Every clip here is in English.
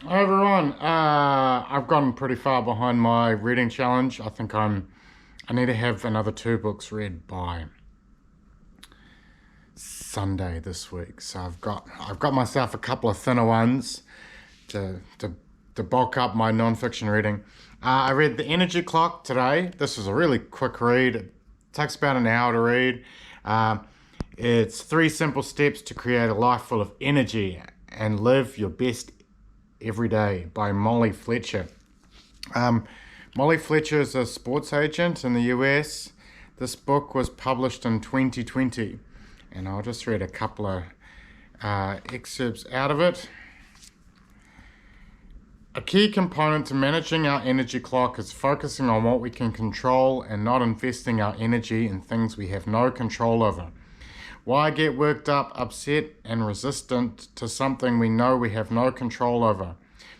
Hi everyone. I've gotten pretty far behind my reading challenge. I need to have another two books read by Sunday this week. So I've got myself a couple of thinner ones to bulk up my non-fiction reading. I read The Energy Clock today. This was a really quick read. It takes about an hour to read. Uh, it's 3 simple steps to create a life full of energy and live your best every day by Molly Fletcher. Um, Molly Fletcher is a sports agent in the US. This book was published in 2020, and I'll just read a couple of excerpts out of it. A key component to managing our energy clock is focusing on what we can control and not investing our energy in things we have no control over. Why get worked up, upset, and resistant to something we know we have no control over?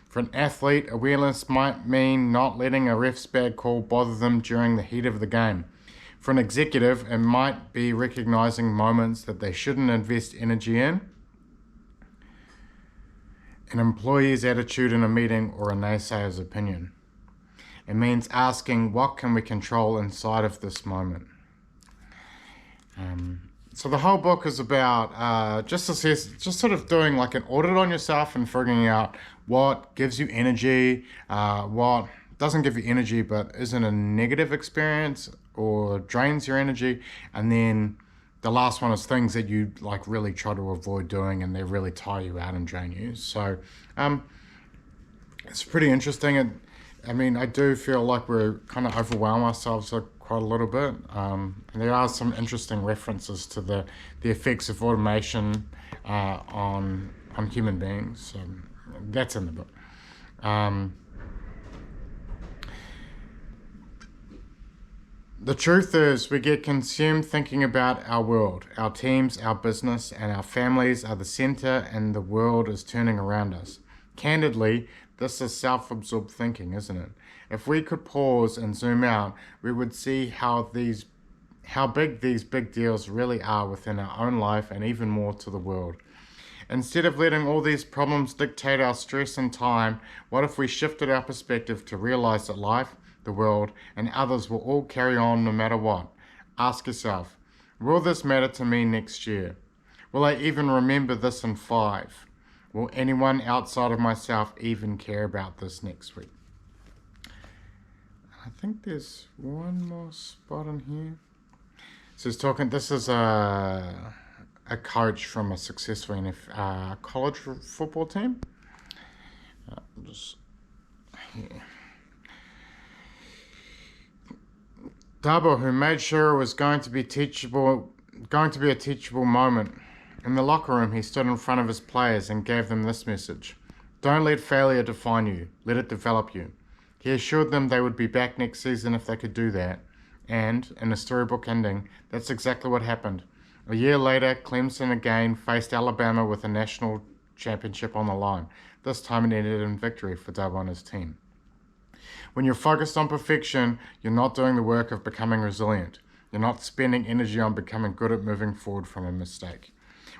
For an athlete, awareness might mean not letting a ref's bad call bother them during the heat of the game. For an executive, it might be recognizing moments that they shouldn't invest energy in. An employee's attitude in a meeting or a naysayer's opinion. It means asking, what can we control inside of this moment? So the whole book is about just sort of doing like an audit on yourself and figuring out what gives you energy, what doesn't give you energy but isn't a negative experience or drains your energy, and then the last one is things that you like really try to avoid doing and they really tire you out and drain you. So it's pretty interesting. I do feel like we're kind of overwhelm ourselves quite a little bit. And there are some interesting references to the effects of automation on human beings. So that's in the book. The truth is, we get consumed thinking about our world. Our teams, our business, and our families are the center, and the world is turning around us. Candidly, this is self-absorbed thinking, isn't it? If we could pause and zoom out, we would see how big these big deals really are within our own life and even more to the world. Instead of letting all these problems dictate our stress and time, what if we shifted our perspective to realize that life, the world, and others will all carry on no matter what? Ask yourself, will this matter to me next year? Will I even remember this in 5? Will anyone outside of myself even care about this next week? I think there's one more spot in here. So he's talking, this is a coach from a successful college football team. Just here. Dabo, who made sure it was going to be a teachable moment. In the locker room, he stood in front of his players and gave them this message. Don't let failure define you. Let it develop you. He assured them they would be back next season if they could do that. And, in a storybook ending, that's exactly what happened. A year later, Clemson again faced Alabama with a national championship on the line. This time it ended in victory for Dabo and his team. When you're focused on perfection, you're not doing the work of becoming resilient. You're not spending energy on becoming good at moving forward from a mistake.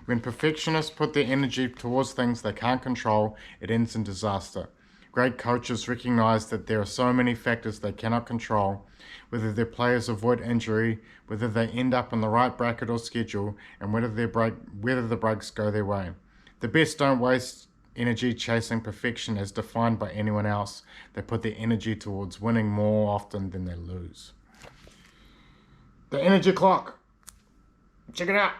When perfectionists put their energy towards things they can't control, it ends in disaster. Great coaches recognize that there are so many factors they cannot control, whether their players avoid injury, whether they end up in the right bracket or schedule, and whether the breaks go their way. The best don't waste energy chasing perfection as defined by anyone else. They put their energy towards winning more often than they lose. The Energy Clock. Check it out.